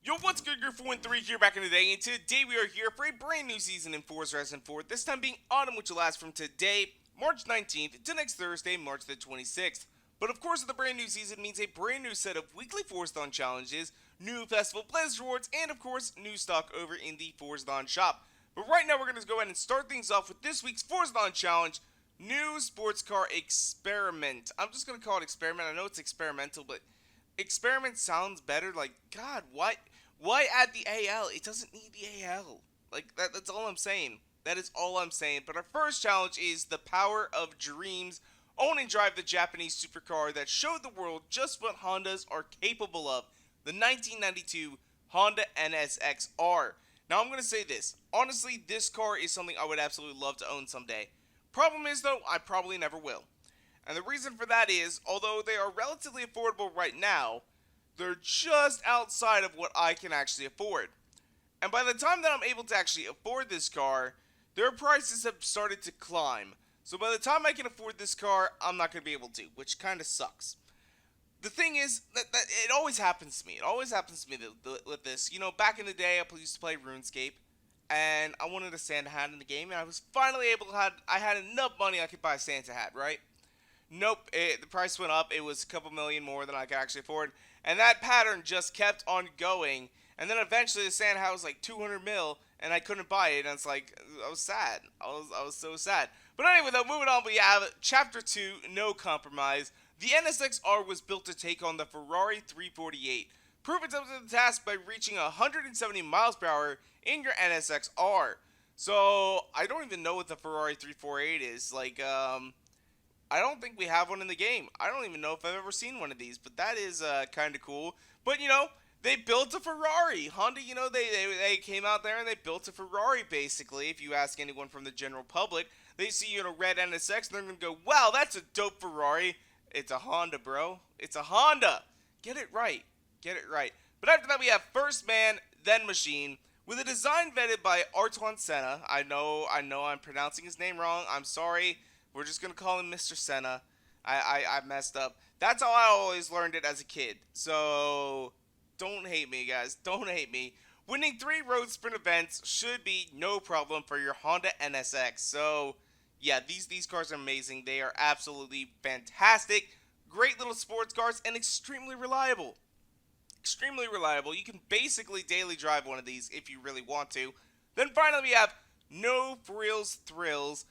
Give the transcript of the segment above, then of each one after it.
Yo, what's good? You're 4-3 here back in the day, and today we are here for a brand new season in Forza Horizon 4, this time being autumn, which will last from today, March 19th, to next Thursday, March the 26th. But of course, the brand new season means a brand new set of weekly Forzathon challenges, new festival Blizz rewards, and of course, new stock over in the Forzathon shop. But right now, we're going to go ahead and start things off with this week's Forzathon challenge, New Sports Car Experiment. I'm just going to call it Experiment. I know it's experimental, but experiment sounds better. Like, God, what? Why add the AL? It doesn't need the AL. Like, that's all I'm saying. That is all I'm saying. But our first challenge is the power of dreams. Own and drive the Japanese supercar that showed the world just what Hondas are capable of. The 1992 Honda NSX-R. Now, I'm going to say this. Honestly, this car is something I would absolutely love to own someday. Problem is, though, I probably never will. And the reason for that is, although they are relatively affordable right now, they're just outside of what I can actually afford. And by the time that I'm able to actually afford this car, their prices have started to climb. So by the time I can afford this car, I'm not going to be able to, which kind of sucks. The thing is, that it always happens to me. It always happens to me with this. You know, back in the day, I used to play RuneScape, and I wanted a Santa hat in the game, and I was finally able to I had enough money I could buy a Santa hat, right? Nope, the price went up. It was a couple million more than I could actually afford. And that pattern just kept on going. And then eventually the Santa hat was like 200 mil, and I couldn't buy it. And it's like, I was sad. I was so sad. But anyway, though, moving on, we have Chapter 2, No Compromise. The NSX-R was built to take on the Ferrari 348. Prove it's up to the task by reaching 170 miles per hour in your NSX-R. So, I don't even know what the Ferrari 348 is. I don't think we have one in the game. I don't even know if I've ever seen one of these, but that is kind of cool. But, you know, they built a Ferrari. Honda, you know, they came out there and they built a Ferrari, basically. If you ask anyone from the general public, they see you in a red NSX and they're going to go, wow, that's a dope Ferrari. It's a Honda, bro. It's a Honda. Get it right. Get it right. But after that, we have First Man, Then Machine. With a design vetted by Ayrton Senna. I know I'm pronouncing his name wrong. I'm sorry. We're just gonna call him Mr. Senna. I messed up. That's how I always learned it as a kid. So don't hate me, guys. Don't hate me. Winning 3 road sprint events should be no problem for your Honda NSX. So yeah, these cars are amazing. They are absolutely fantastic. Great little sports cars and extremely reliable. Extremely reliable. You can basically daily drive one of these if you really want to. Then finally we have No Frills Thrills.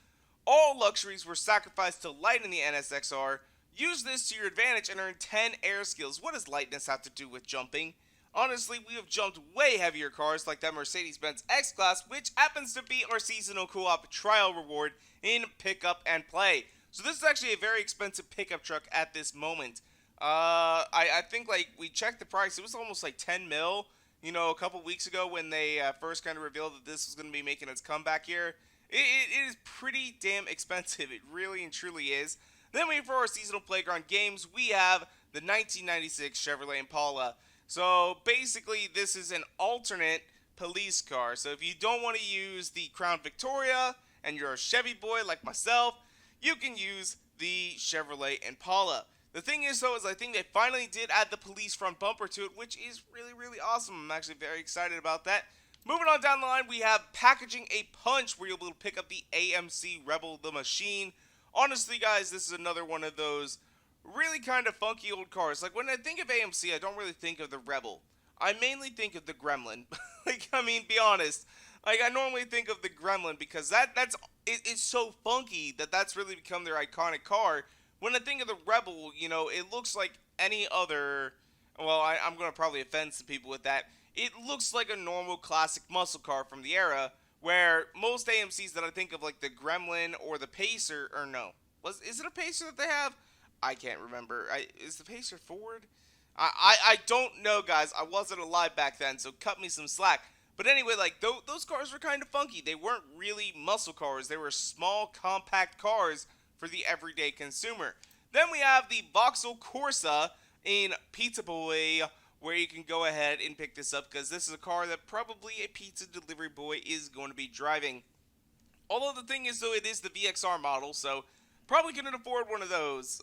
All luxuries were sacrificed to lighten the NSX-R. Use this to your advantage and earn 10 air skills. What does lightness have to do with jumping? Honestly, we have jumped way heavier cars like that Mercedes-Benz X-Class, which happens to be our seasonal co-op trial reward in Pickup and Play. So this is actually a very expensive pickup truck at this moment. I think like we checked the price. It was almost like 10 mil, you know, a couple weeks ago when they first kind of revealed that this was going to be making its comeback here. It is pretty damn expensive. It really and truly is. Then for our seasonal playground games, we have the 1996 Chevrolet Impala. So basically, this is an alternate police car. So if you don't want to use the Crown Victoria and you're a Chevy boy like myself, you can use the Chevrolet Impala. The thing is, though, is I think they finally did add the police front bumper to it, which is really, really awesome. I'm actually very excited about that. Moving on down the line, we have Packaging a Punch, where you'll be able to pick up the AMC Rebel the Machine. Honestly, guys, this is another one of those really kind of funky old cars. Like, when I think of AMC, I don't really think of the Rebel. I mainly think of the Gremlin. Be honest. Like, I normally think of the Gremlin because it's so funky that that's really become their iconic car. When I think of the Rebel, you know, it looks like any other. Well, I'm going to probably offend some people with that. It looks like a normal classic muscle car from the era, where most AMCs that I think of, like the Gremlin or the Pacer, or no, is it a Pacer that they have? I can't remember. Is the Pacer Ford? I don't know, guys. I wasn't alive back then, so cut me some slack. But anyway, like those cars were kind of funky. They weren't really muscle cars. They were small, compact cars for the everyday consumer. Then we have the Vauxhall Corsa in Pizza Boy, where you can go ahead and pick this up because this is a car that probably a pizza delivery boy is going to be driving. Although the thing is, though, it is the VXR model, so probably couldn't afford one of those.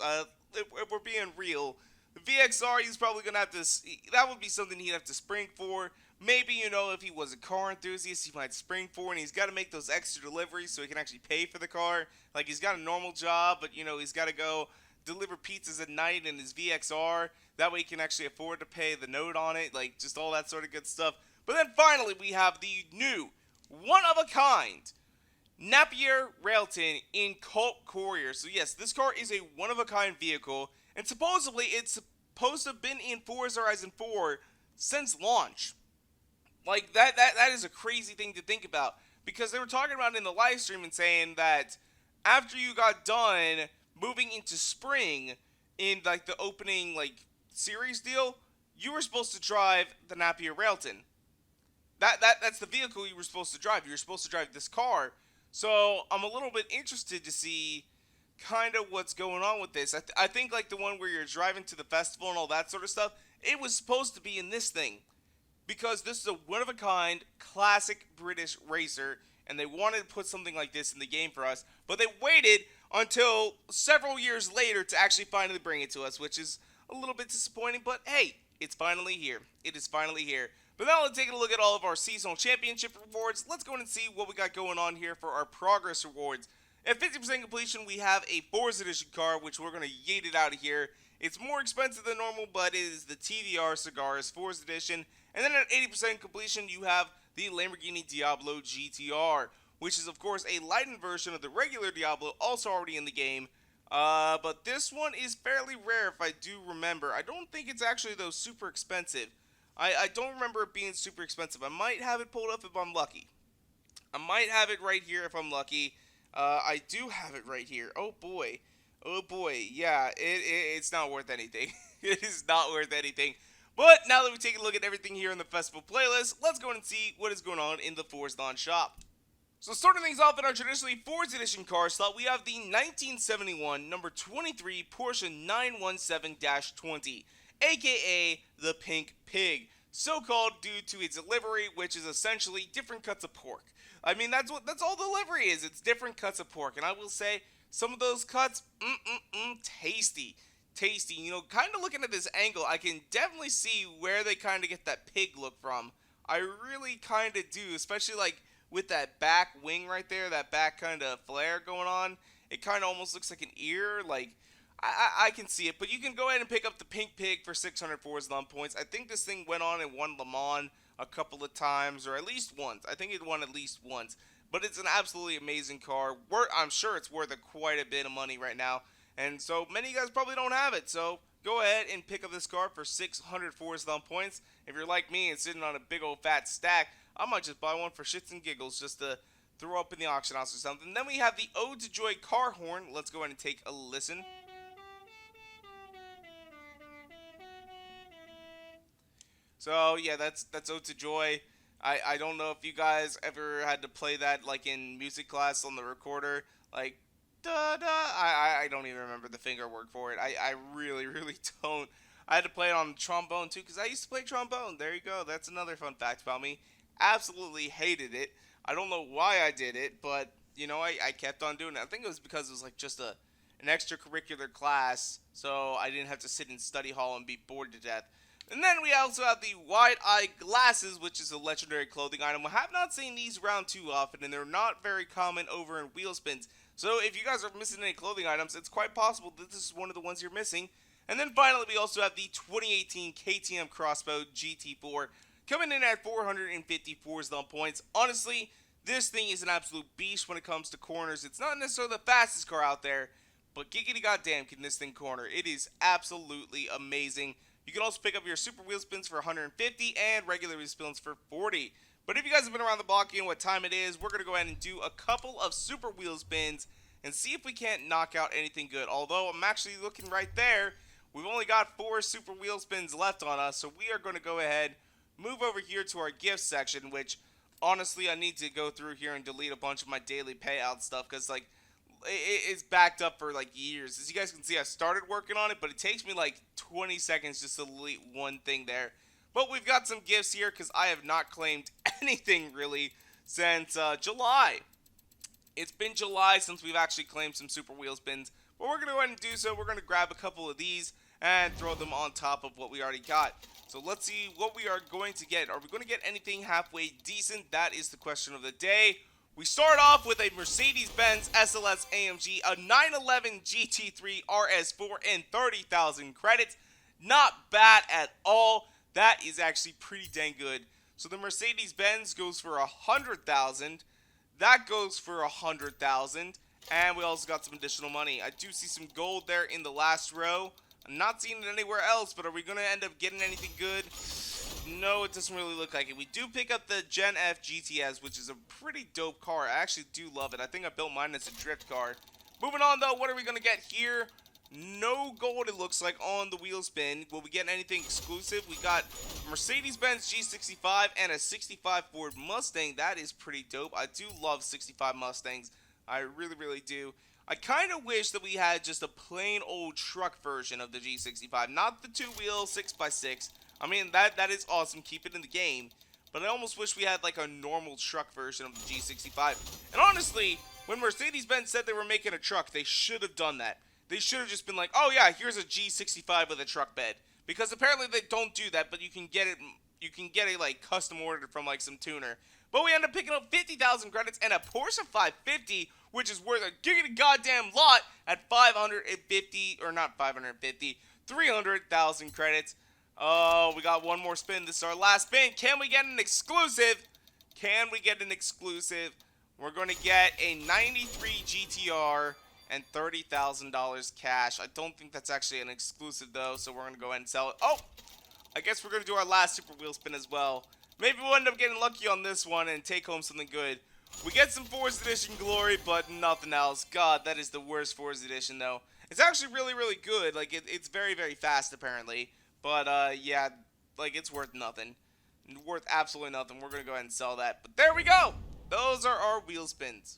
If we're being real, VXR, he's probably going to have to, that would be something he'd have to spring for. Maybe, if he was a car enthusiast, he might spring for, and he's got to make those extra deliveries so he can actually pay for the car. Like, he's got a normal job, but, he's got to go deliver pizzas at night in his VXR. That way he can actually afford to pay the note on it, like, just all that sort of good stuff. But then finally, we have the new, one-of-a-kind Napier Railton in Cult Courier. So yes, this car is a one-of-a-kind vehicle, and supposedly it's supposed to have been in Forza Horizon 4 since launch. Like, that is a crazy thing to think about, because they were talking about it in the live stream and saying that after you got done moving into spring in, like, the opening, like, series deal, you were supposed to drive the Napier Railton. That's the vehicle you were supposed to drive. You were supposed to drive this car. So I'm a little bit interested to see kind of what's going on with this. I think, like, the one where you're driving to the festival and all that sort of stuff, it was supposed to be in this thing, because this is a one-of-a-kind, classic British racer, and they wanted to put something like this in the game for us, but they waited until several years later to actually finally bring it to us, which is a little bit disappointing, but hey, it's finally here. It is finally here. But now let's take a look at all of our seasonal championship rewards. Let's go and see what we got going on here for our progress rewards. At 50% completion, we have a Forza Edition car, which we're going to yeet it out of here. It's more expensive than normal, but it is the TVR Sagaris Forza Edition. And then at 80% completion, you have the Lamborghini Diablo GTR, which is, of course, a lightened version of the regular Diablo, also already in the game. But this one is fairly rare, if I do remember. I don't think it's actually, though, super expensive. I don't remember it being super expensive. I might have it pulled up if I'm lucky. I might have it right here if I'm lucky. I do have it right here. Oh, boy. Oh, boy. Yeah, it's not worth anything. It is not worth anything. But now that we take a look at everything here in the festival playlist, let's go and see what is going on in the Forzathon shop. So starting things off in our traditionally Forza Edition car slot, we have the 1971 number 23 Porsche 917-20, aka the Pink Pig, so called due to its livery, which is essentially different cuts of pork. I mean, that's all the livery is. It's different cuts of pork, and I will say some of those cuts, tasty. Kind of looking at this angle, I can definitely see where they kind of get that pig look from. I really kind of do, especially like with that back wing right there, that back kind of flare going on. It kind of almost looks like an ear. Like, I can see it, but you can go ahead and pick up the Pink Pig for 600 Forzathon points. I think this thing went on and won Le Mans a couple of times, or at least once. I think it won at least once, but it's an absolutely amazing car. I'm sure it's worth quite a bit of money right now. And so many of you guys probably don't have it, so go ahead and pick up this car for 600 Forzathon points. If you're like me and sitting on a big old fat stack, I might just buy one for shits and giggles just to throw up in the auction house or something. Then we have the Ode to Joy car horn. Let's go ahead and take a listen. So yeah, that's Ode to Joy. I don't know if you guys ever had to play that like in music class on the recorder, like da da. I don't even remember the finger word for it. I really don't. I had to play it on trombone too, because I used to play trombone. There you go. That's another fun fact about me. Absolutely hated it. I don't know why I did it, but I kept on doing it. I think it was because it was like just an extracurricular class, so I didn't have to sit in study hall and be bored to death. And then we also have the wide-eye glasses, which is a legendary clothing item. We have not seen these around too often, and they're not very common over in wheel spins. So if you guys are missing any clothing items, it's quite possible that this is one of the ones you're missing. And then finally, we also have the 2018 KTM X-Bow GT4 coming in at 450 Forzathon points. Honestly, this thing is an absolute beast when it comes to corners. It's not necessarily the fastest car out there, but giggity goddamn can this thing corner. It is absolutely amazing. You can also pick up your super wheel spins for 150 and regular wheel spins for 40. But if you guys have been around the block, you know what time it is. We're going to go ahead and do a couple of super wheel spins and see if we can't knock out anything good. Although I'm actually looking right there, we've only got 4 super wheel spins left on us, so we are going to go ahead, move over here to our gift section, which honestly I need to go through here and delete a bunch of my daily payout stuff, because like it's backed up for like years. As you guys can see, I started working on it, but it takes me like 20 seconds just to delete one thing there. But we've got some gifts here because I have not claimed anything really since July. It's been July since we've actually claimed some super wheel spins, but we're going to go ahead and do so. We're going to grab a couple of these, and throw them on top of what we already got. So let's see what we are going to get. Are we going to get anything halfway decent? That is the question of the day. We start off with a Mercedes-Benz SLS AMG, a 911 GT3 RS4, and 30,000 credits. Not bad at all. That is actually pretty dang good. So the Mercedes-Benz goes for 100,000. That goes for 100,000. And we also got some additional money. I do see some gold there in the last row. I'm not seeing it anywhere else, but are we going to end up getting anything good? No, it doesn't really look like it. We do pick up the Gen F GTS, which is a pretty dope car. I actually do love it. I think I built mine as a drift car. Moving on, though, what are we going to get here? No gold, it looks like, on the wheel spin. Will we get anything exclusive? We got Mercedes-Benz G65 and a 65 Ford Mustang. That is pretty dope. I do love 65 Mustangs. I really, really do. I kind of wish that we had just a plain old truck version of the G65, not the two-wheel 6x6. I mean, that is awesome. Keep it in the game. But I almost wish we had like a normal truck version of the G65. And honestly, when Mercedes-Benz said they were making a truck, they should have done that. They should have just been like, oh yeah, here's a G65 with a truck bed. Because apparently they don't do that, but you can get it like custom ordered from like some tuner. But we end up picking up 50,000 credits and a Porsche 550, which is worth a giggity goddamn lot at 550, or not 550, 300,000 credits. Oh, we got one more spin. This is our last spin. Can we get an exclusive? Can we get an exclusive? We're going to get a 93 GTR and $30,000 cash. I don't think that's actually an exclusive, though, so we're going to go ahead and sell it. Oh, I guess we're going to do our last super wheel spin as well. Maybe we'll end up getting lucky on this one and take home something good. We get some Forza Edition glory, but nothing else. God, that is the worst Forza Edition, though. It's actually really, really good. Like, it's very, very fast, apparently. But, yeah, like, it's worth nothing. Worth absolutely nothing. We're going to go ahead and sell that. But there we go. Those are our wheel spins.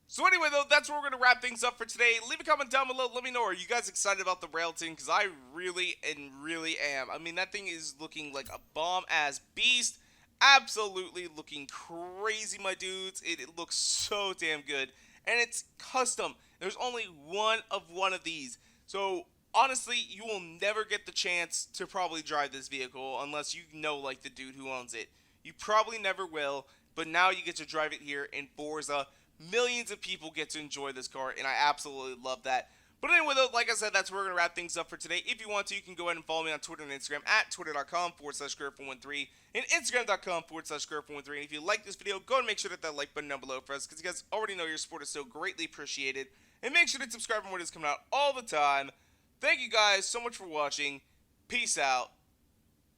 So anyway, though, that's where we're going to wrap things up for today. Leave a comment down below. Let me know, are you guys excited about the Railton? Because I really am. I mean, that thing is looking like a bomb-ass beast. Absolutely looking crazy, my dudes. It looks so damn good. And it's custom. There's only one of these. So, honestly, you will never get the chance to probably drive this vehicle unless you know, like, the dude who owns it. You probably never will. But now you get to drive it here in Forza. Millions of people get to enjoy this car, and I absolutely love that. But anyway, though, like I said, that's where we're going to wrap things up for today. If you want to, you can go ahead and follow me on Twitter and Instagram at twitter.com/Square413 and Instagram.com/Square413. And if you like this video, go and make sure to hit that like button down below for us, because you guys already know your support is so greatly appreciated. And make sure to subscribe for more videos coming out all the time. Thank you guys so much for watching. Peace out.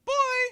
Bye.